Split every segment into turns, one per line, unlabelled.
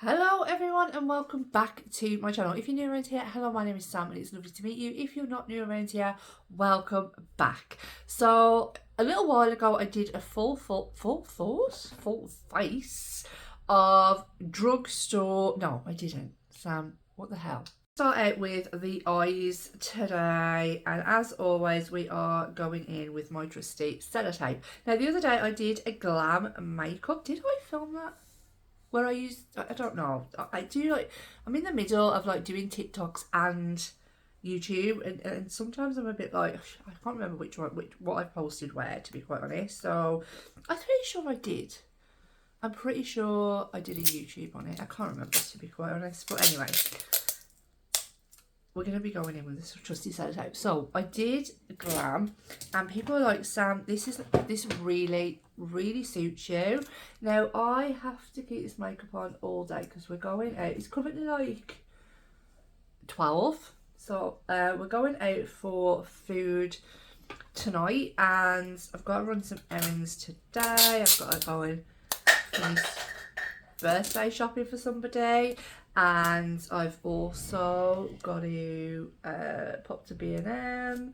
Hello everyone and welcome back to my channel. If you're new around here, hello, my name is Sam and it's lovely to meet you. If you're not new around here, welcome back. So a little while ago I did a full face of Drugstore. No, I didn't. Sam, what the hell? Start out with the eyes today, and as always we are going in with my trusty sellotape. Now the other day I did a glam makeup. Did I film that? Where I use, I don't know, I do like, I'm in the middle of like doing TikToks and YouTube, and sometimes I'm a bit like, I can't remember what I posted where, to be quite honest. So I'm pretty sure I did. I'm pretty sure I did a YouTube on it. I can't remember, to be quite honest. But anyway, we're going to be going in with this trusty sellotape. So I did glam, and people are like, Sam, this really suits you. Now I have to keep this makeup on all day because we're going out. It's currently like 12, so we're going out for food tonight, and I've got to run some errands today. I've got to go and finish birthday shopping for somebody, and I've also got to pop to B&M.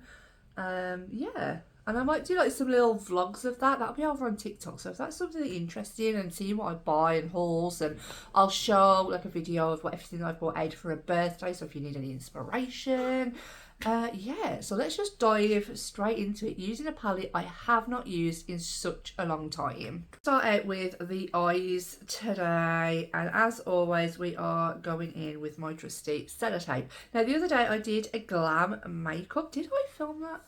Yeah, and I might do like some little vlogs of that. That'll be over on TikTok, so if that's something that you're interested in and seeing what I buy and hauls, and I'll show like a video of what everything I've bought out for a birthday, so if you need any inspiration. Yeah, so let's just dive straight into it using a palette I have not used in such a long time. Start out with the eyes today, and as always we are going in with my trusty sellotape. Now the other day I did a glam makeup. Did I film that?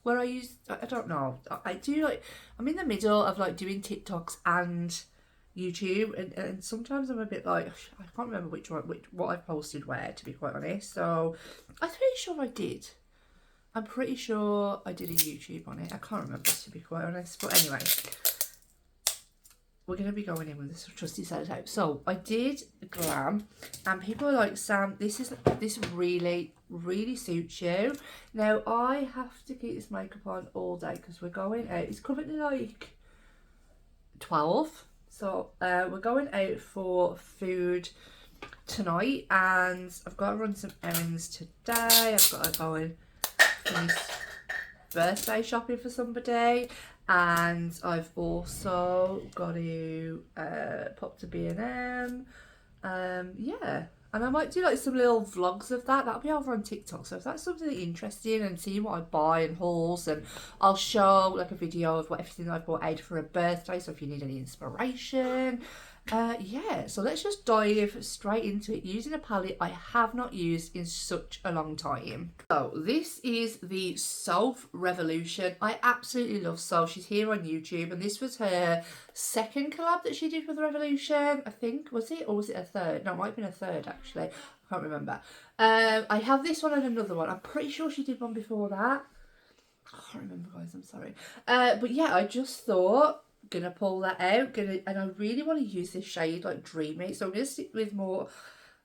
Where I use, I don't know, I do like, I'm in the middle of like doing TikToks and YouTube, and sometimes I'm a bit like, I can't remember what I posted where, to be quite honest. So I'm pretty sure I did. I'm pretty sure I did a YouTube on it. I can't remember, to be quite honest. But anyway, we're going to be going in with this trusty sellotape. So I did glam, and people are like, Sam, this really suits you. Now I have to keep this makeup on all day because we're going out. It's currently like 12, so we're going out for food tonight, and I've got to run some errands today. I've got to go and finish birthday shopping for somebody, and I've also got to pop to B&M. Yeah, and I might do like some little vlogs of that. That'll be over on TikTok, so if that's something that you're interested in and seeing what I buy and hauls, and I'll show like a video of what everything I've bought out for a birthday, so if you need any inspiration. Yeah, so let's just dive straight into it using a palette I have not used in such a long time. So this is the Soph Revolution. I absolutely love Soph. She's here on YouTube, and this was her second collab that she did with Revolution, I think. Was it? Or was it a third? No, it might have been a third actually. I can't remember. I have this one and another one. I'm pretty sure she did one before that. I can't remember, guys, I'm sorry. But yeah, I just thought, gonna pull that out, and I really want to use this shade like Dreamy, so I'm gonna stick with more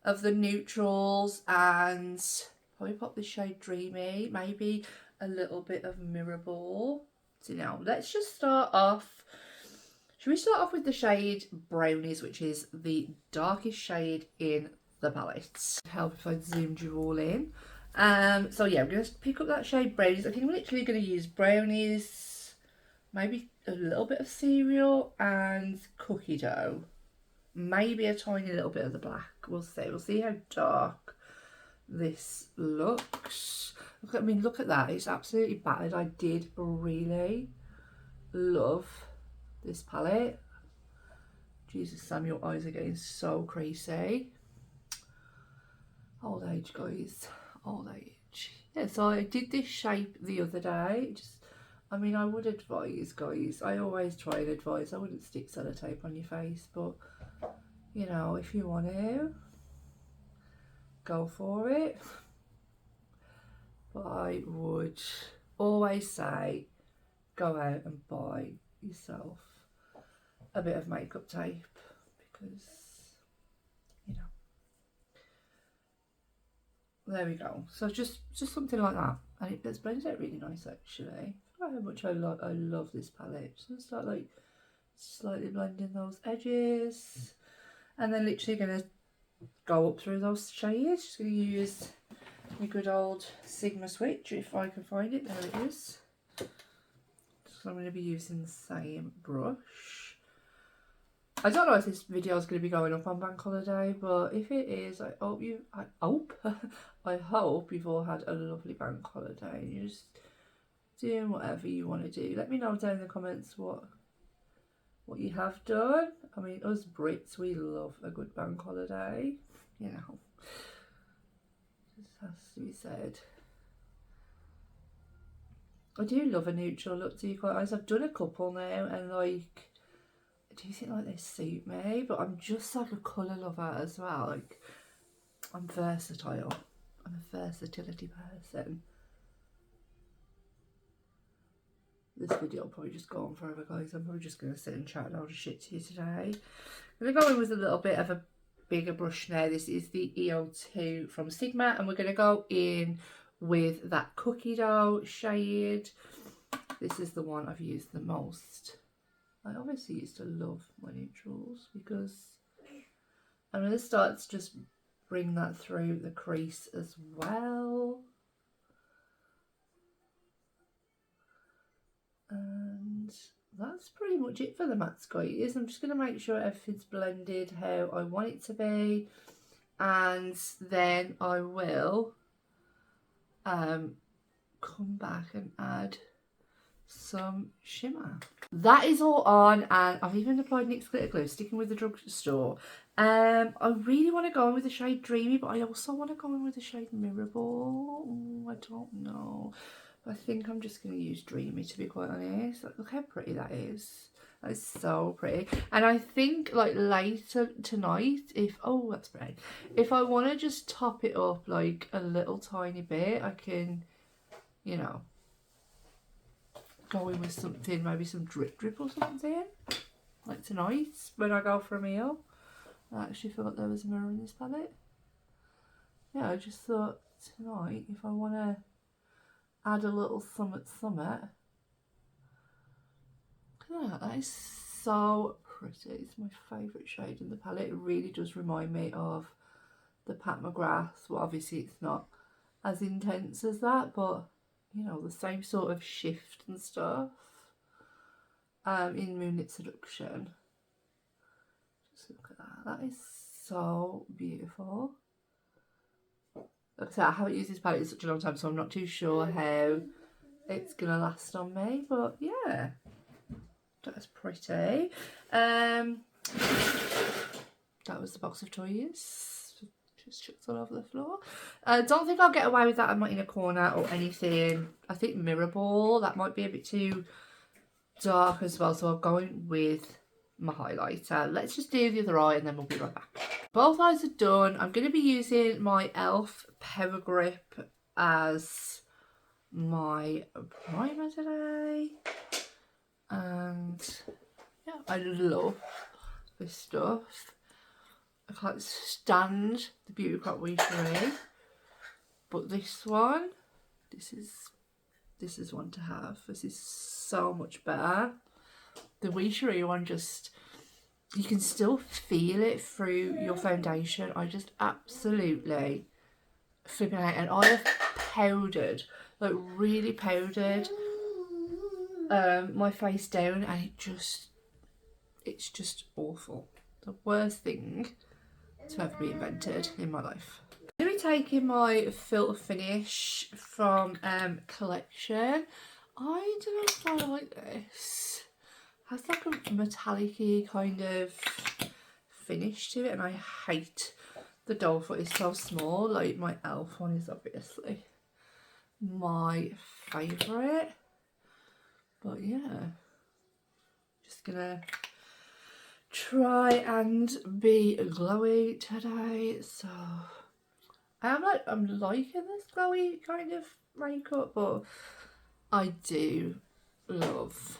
of the neutrals and probably pop this shade Dreamy, maybe a little bit of Mirror Ball. So now let's just start off. Should we start off with the shade Brownies, which is the darkest shade in the palette? Help if I zoomed you all in. So yeah, I'm gonna pick up that shade Brownies. I think I'm literally gonna use Brownies, maybe a little bit of cereal and cookie dough, maybe a tiny little bit of the black. We'll see how dark this looks. I mean, look at that, it's absolutely battered. I did really love this palette. Jesus, Sam, your eyes are getting so creasy. Old age, guys, old age. Yeah, so I did this shape the other day. I mean, I would advise, guys, I always try and advise, I wouldn't stick sellotape on your face, but, you know, if you want to, go for it. But I would always say, go out and buy yourself a bit of makeup tape, because, you know. There we go. So just something like that, and it blends out really nice actually. How much I love this palette. So start like slightly blending those edges, And then literally going to go up through those shades. Just going to use my good old Sigma switch if I can find it. There it is. So I'm going to be using the same brush. I don't know if this video is going to be going up on bank holiday, but if it is, I hope I hope you've all had a lovely bank holiday and you're just doing whatever you want to do. Let me know down in the comments what you have done. I mean, us Brits, we love a good bank holiday, you know. This has to be said. I do love a neutral look, to be quite honest. I've done a couple now and like, I do think like they suit me, but I'm just like a colour lover as well. Like, I'm versatile. I'm a versatility person. This video will probably just go on forever, guys. I'm probably just going to sit and chat a load of shit to you today. I'm going to go in with a little bit of a bigger brush now. This is the EO2 from Sigma, and we're going to go in with that cookie dough shade. This is the one I've used the most. I obviously used to love my neutrals because I'm going to start to just bring that through the crease as well. And that's pretty much it for the matte squares. I'm just going to make sure everything's blended how I want it to be, and then I will come back and add some shimmer. That is all on, and I've even applied NYX glitter glue, sticking with the Drugstore. I really want to go in with the shade Dreamy, but I also want to go in with the shade Mirrorball. I don't know. I think I'm just going to use Dreamy, to be quite honest. Look how pretty that is. That is so pretty. And I think like later tonight, oh, that's pretty. If I want to just top it up like a little tiny bit, I can, you know, go in with something, maybe some drip or something. Like tonight when I go for a meal. I actually forgot there was a mirror in this palette. Yeah, I just thought tonight if I want to add a little summit. Look at that, that is so pretty. It's my favourite shade in the palette. It really does remind me of the Pat McGrath. Well, obviously it's not as intense as that, but you know, the same sort of shift and stuff in Moonlit Seduction. Just look at that. That is so beautiful. Like I said, I haven't used this palette in such a long time, so I'm not too sure how it's going to last on me. But yeah, that's pretty. That was the box of toys. Just chucked all over the floor. Don't think I'll get away with that. I'm not in a corner or anything. I think Mirrorball, that might be a bit too dark as well. So I'm going with my highlighter. Let's just do the other eye and then we'll be right back. Both eyes are done. I'm going to be using my e.l.f. Power Grip as my primer today. And yeah, I love this stuff. I can't stand the Beauty Crop Weishery, but this one, this is one to have. This is so much better. The Weishery one, just, you can still feel it through your foundation. I just absolutely flipping out, and I have powdered, like really powdered my face down, and it's just awful. The worst thing to ever be invented in my life. I'm going to be taking my Filter Finish from Collection. I don't know if I like this. It has like a metallic-y kind of finish to it, and I hate the doll foot. It's so small. Like my e.l.f. one is obviously my favourite. But yeah, just gonna try and be glowy today. So I'm liking this glowy kind of makeup, but I do love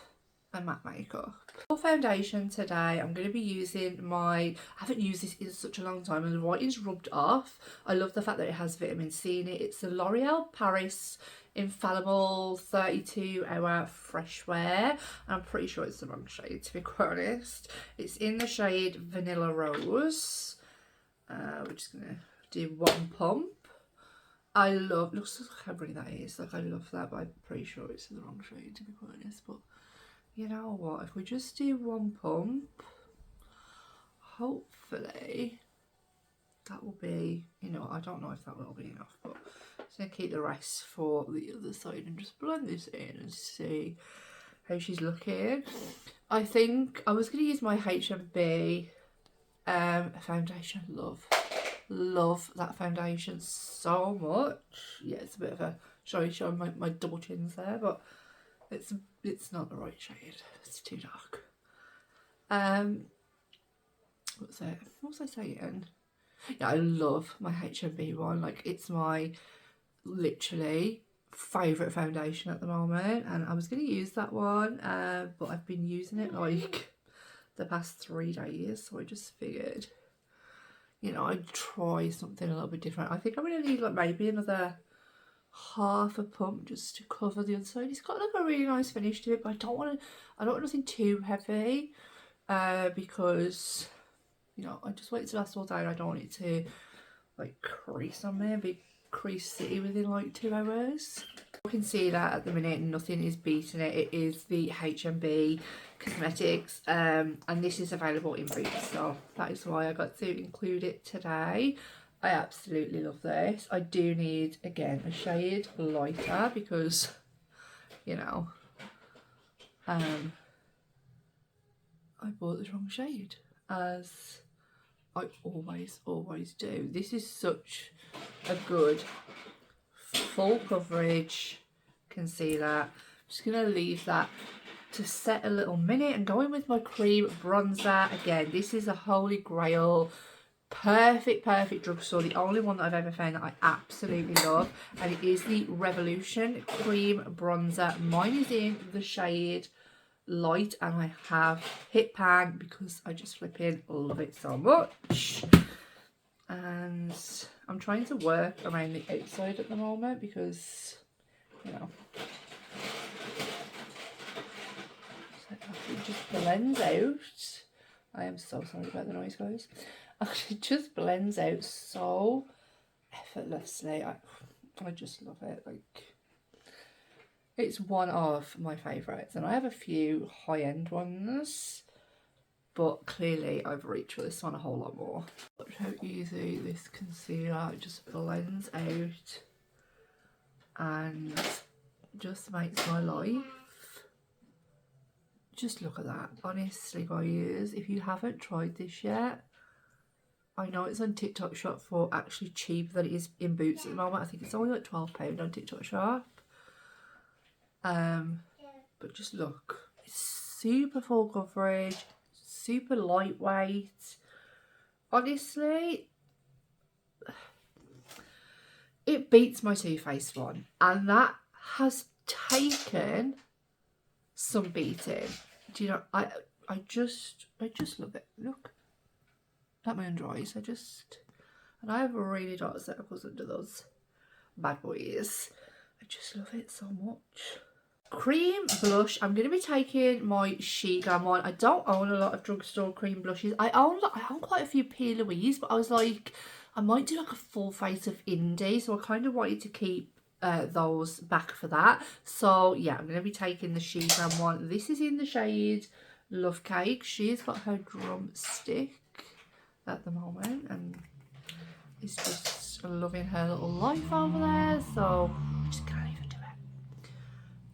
a matte makeup. For foundation today, I'm going to be using I haven't used this in such a long time, and the writing's rubbed off. I love the fact that it has vitamin C in it. It's the L'Oreal Paris infallible 32-hour fresh wear, and I'm pretty sure it's the wrong shade, to be quite honest. It's in the shade Vanilla Rose. We're just gonna do one pump. I love, looks how pretty that is, like I love that, but I'm pretty sure it's the wrong shade, to be quite honest. But you know what, if we just do one pump, hopefully that will be, you know, I don't know if that will be enough, but I'm just going to keep the rest for the other side and just blend this in and see how she's looking. I think I was going to use my HMB foundation. Love that foundation so much. Yeah, it's a bit of a showing my double chins there, but it's not the right shade. It's too dark. What was I saying? Yeah, I love my HMB one. Like, it's my literally favourite foundation at the moment, and I was going to use that one, but I've been using it like the past 3 days, so I just figured, you know, I'd try something a little bit different. I think I'm going to need like maybe another half a pump just to cover the other side. It's got like a really nice finish to it, but I don't want nothing too heavy, because, you know, I just want it to last all day and I don't want it to like crease on me, big crease city within like 2 hours. You can see that at the minute nothing is beating it. It is the HMB Cosmetics, and this is available in boots, so that is why I got to include it today. I absolutely love this. I do need, again, a shade lighter because, you know, I bought the wrong shade, as I always do. This is such a good full coverage concealer. I'm just going to leave that to set a little minute and go in with my cream bronzer. Again, this is a holy grail, perfect Drugstore, the only one that I've ever found that I absolutely love, and it is the Revolution cream bronzer. Mine is in the shade Light, and I have Hit Pan because I just flipping love it so much. And I'm trying to work around the outside at the moment because, you know, it just blends out. I am so sorry about the noise, guys. It just blends out so effortlessly. I just love it. Like, it's one of my favourites, and I have a few high-end ones, but clearly I've reached for this one a whole lot more. Look how easy this concealer just blends out and just makes my life. Just look at that. Honestly, guys, if you haven't tried this yet, I know it's on TikTok Shop for actually cheaper than it is in Boots at the moment. I think it's only like £12 on TikTok Shop. But just look, it's super full coverage, super lightweight. Honestly, it beats my Too Faced one, and that has taken some beating. Do you know, I just love it. Look at my under eyes. And I have really dark circles under those bad boys. I just love it so much. Cream blush, I'm going to be taking my She Glam one. I don't own a lot of Drugstore cream blushes. I own quite a few P. Louise, but I was like, I might do like a full face of indie, so I kind of wanted to keep those back for that. So yeah, I'm going to be taking the She Glam one. This is in the shade Love Cake. She's got her drumstick at the moment and is just loving her little life over there, so I'm just gonna leave her to it.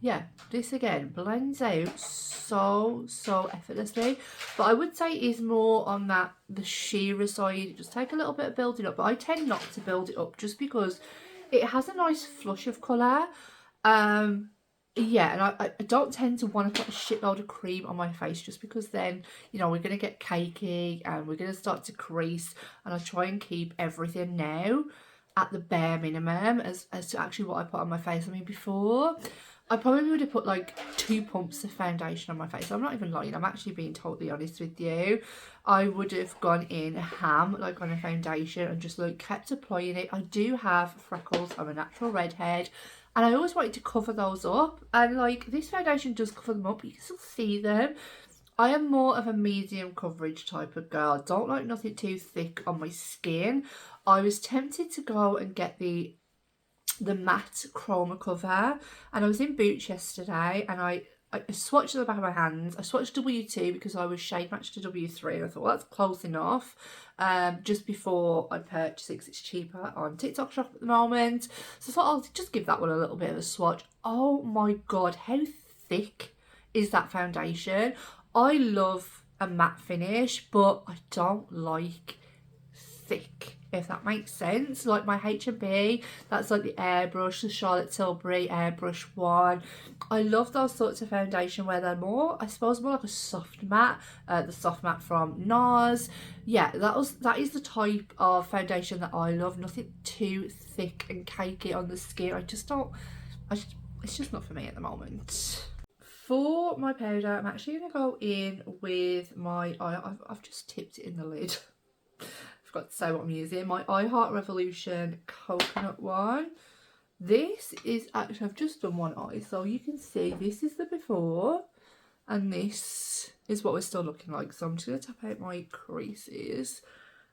Yeah, this again blends out so effortlessly, but I would say it is more on the sheerer side. Just take a little bit of building up, but I tend not to build it up just because it has a nice flush of colour. Yeah, and I don't tend to want to put a shitload of cream on my face just because then, you know, we're going to get cakey and we're going to start to crease, and I try and keep everything now at the bare minimum as to actually what I put on my face. I mean, before, I probably would have put like 2 pumps of foundation on my face. I'm not even lying, I'm actually being totally honest with you. I would have gone in ham like on a foundation and just like kept applying it. I do have freckles, I'm a natural redhead. and I always wanted to cover those up, and like this foundation does cover them up, but you can still see them. I am more of a medium coverage type of girl. I don't like nothing too thick on my skin. I was tempted to go and get the matte chroma cover, and I was in Boots yesterday, and I swatched the back of my hands. I swatched W2 because I was shade matched to W3, and I thought, well, that's close enough. Just before I purchase it, 'cause it's cheaper on TikTok shop at the moment. So I thought I'll just give that one a little bit of a swatch. Oh my god, how thick is that foundation? I love a matte finish, but I don't like thick, if that makes sense. Like my H&B, that's like the airbrush, the Charlotte Tilbury airbrush one. I love those sorts of foundation where they're more, I suppose, more like a soft matte. The soft matte from NARS. Yeah, that is the type of foundation that I love. Nothing too thick and cakey on the skin. It's just not for me at the moment. For my powder, I'm actually going to go in with my, I've just tipped it in the lid. Forgot to say what I'm using. My I Heart Revolution coconut one. This is actually, I've just done one eye, so you can see this is the before, and this is what we're still looking like. So I'm just going to tap out my creases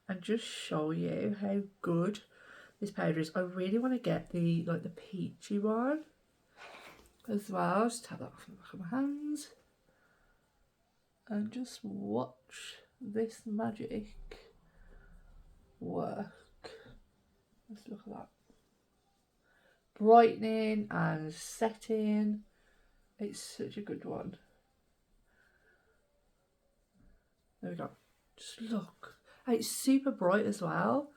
and just show you how good this powder is. I really want to get the peachy one as well. Just tap that off the back of my hands and just watch this magic work. Let's look at that. Brightening and setting. It's such a good one. There we go. Just look. And it's super bright as well.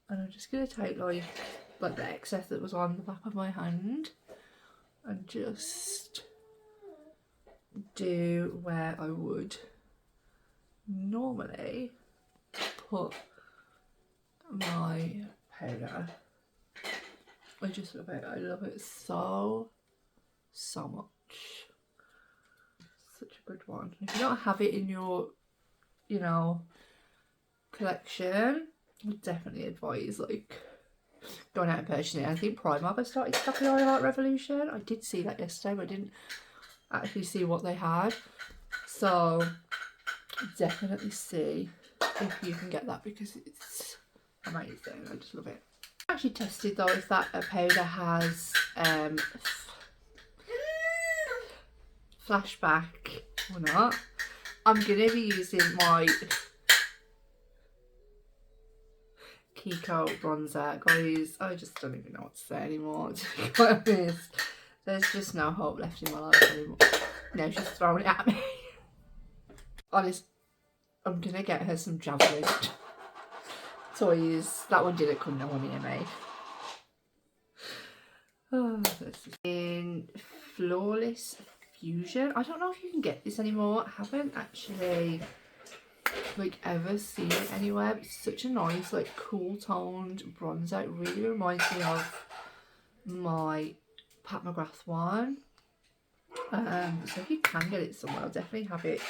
And I'm just going to take like the excess that was on the back of my hand and just do where I would normally put my powder. I just love it. I love it so much. Such a good one. If you don't have it in your, collection, I would definitely advise like going out and purchasing it. I think Primark I started stocking I Heart Revolution. I did see that yesterday, but I didn't actually see what they had. So definitely see if you can get that because it's amazing. I just love it. I actually tested though if that powder has flashback or not. I'm gonna be using my Kiko bronzer. Guys, I just don't even know what to say anymore, to be quite honest. There's just no hope left in my life anymore. No, she's throwing it at me. Honest, I'm gonna get her some javelin toys. That one didn't come nowhere near me. Oh, this is in Flawless Fusion. I don't know if you can get this anymore. I haven't actually ever seen it anywhere. It's such a nice cool toned bronzer. It really reminds me of my Pat McGrath one. So if you can get it somewhere, I'll definitely have it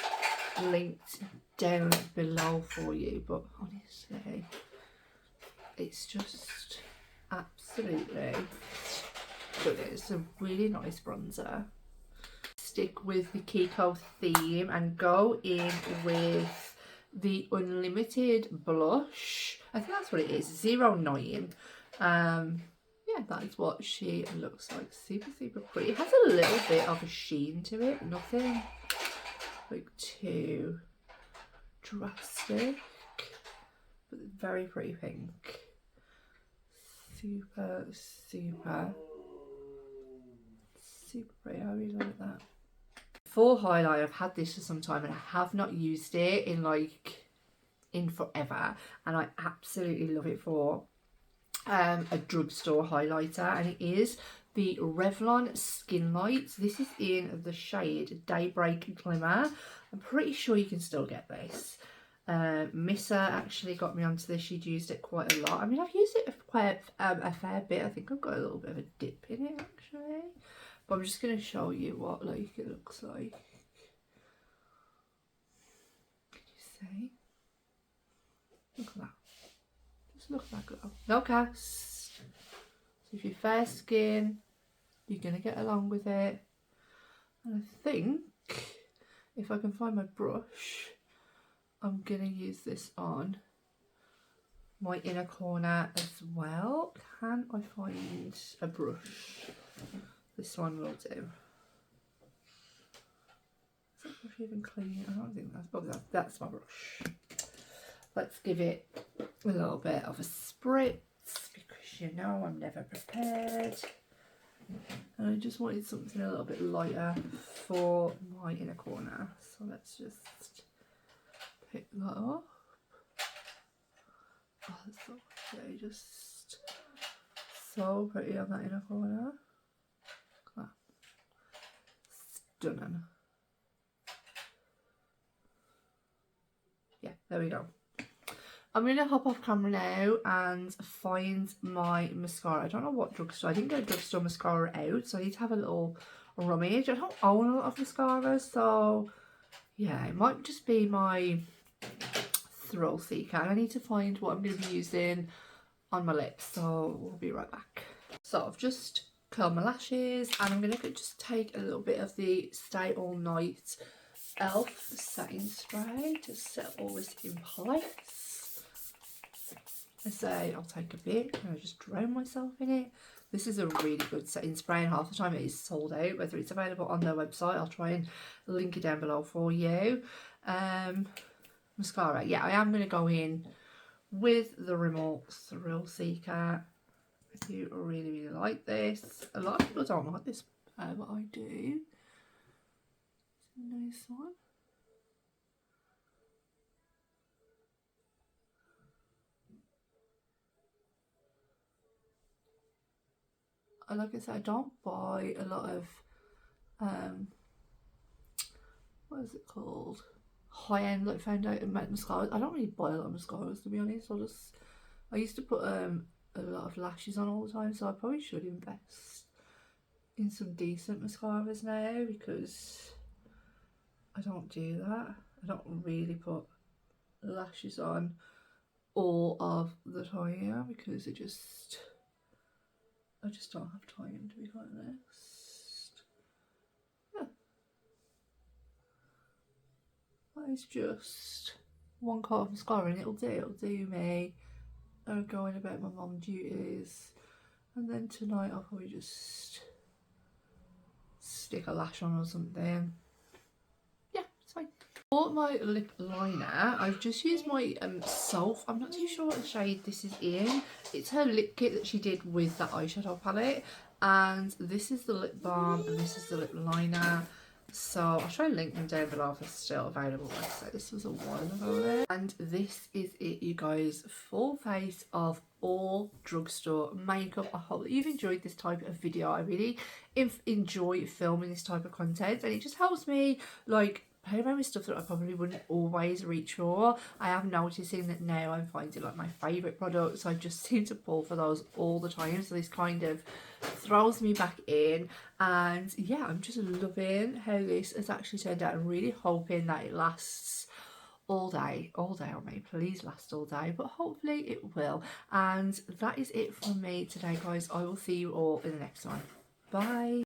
linked down below for you. But honestly, it's just absolutely good. It's a really nice bronzer. Stick with the Kiko theme and go in with the Unlimited blush. I think that's what it is, 09. Yeah, that is what she looks like. Super pretty. It has a little bit of a sheen to it, nothing too drastic, but very pretty pink. Super pretty. I really like that. For highlight, I've had this for some time and I have not used it in forever, and I absolutely love it for a drugstore highlighter, and it is the Revlon Skin Lights. This is in the shade Daybreak Glimmer. I'm pretty sure you can still get this. Missa actually got me onto this. She'd used it quite a lot. I mean, I've used it quite a fair bit. I think I've got a little bit of a dip in it actually. But I'm just going to show you what it looks like. Can you see? Look at that. Just look at that glow. No cast. So if you're fair skin, you're going to get along with it. And I think if I can find my brush, I'm going to use this on my inner corner as well. Can I find a brush? This one will do. Is that brush even clean? I don't think that's, oh, that's my brush. Let's give it a little bit of a spritz because you know I'm never prepared. And I just wanted something a little bit lighter for my inner corner. So let's just pick that up. Oh, that's so pretty, just so pretty on that inner corner. Look at that. Stunning. Yeah, there we go. I'm going to hop off camera now and find my mascara. I don't know what drugstore. I didn't get a drugstore mascara out, so I need to have a little rummage. I don't own a lot of mascaras, so yeah, it might just be my thrill seeker. And I need to find what I'm going to be using on my lips, so we'll be right back. So I've just curled my lashes and I'm going to just take a little bit of the Stay All Night e.l.f. setting spray to set all this in place. I say I'll take a bit and I just drown myself in it. This is a really good setting spray and half the time it is sold out. Whether it's available on their website, I'll try and link it down below for you. Mascara, yeah, I am going to go in with the Rimmel Thrill Seeker. I do really like this. A lot of people don't like this, but I do. It's a nice one. Like I said, I don't buy a lot of what is it called, high-end like foundation mascaras. I don't really buy a lot of mascaras, to be honest. I used to put a lot of lashes on all the time, so I probably should invest in some decent mascaras now because I don't do that. I don't really put lashes on all of the time because I just don't have time, to be quite honest. Yeah. That is just one coat of mascara and it'll do me. I'm going about my mum duties. And then tonight I'll probably just stick a lash on or something. Yeah, it's fine. For my lip liner, I've just used my Self. I'm not too sure what the shade this is in. It's her lip kit that she did with that eyeshadow palette. And this is the lip balm and this is the lip liner. So I'll try and link them down below if they're still available. Like I said, this was a while ago there. And this is it, you guys. Full face of all drugstore makeup. I hope that you've enjoyed this type of video. I really enjoy filming this type of content and it just helps me like play around with stuff that I probably wouldn't always reach for. I am noticing that now I'm finding like my favourite products. I just seem to pull for those all the time. So this kind of throws me back in. And yeah, I'm just loving how this has actually turned out. I'm really hoping that it lasts all day on me. Please last all day, but hopefully it will. And that is it from me today, guys. I will see you all in the next one. Bye.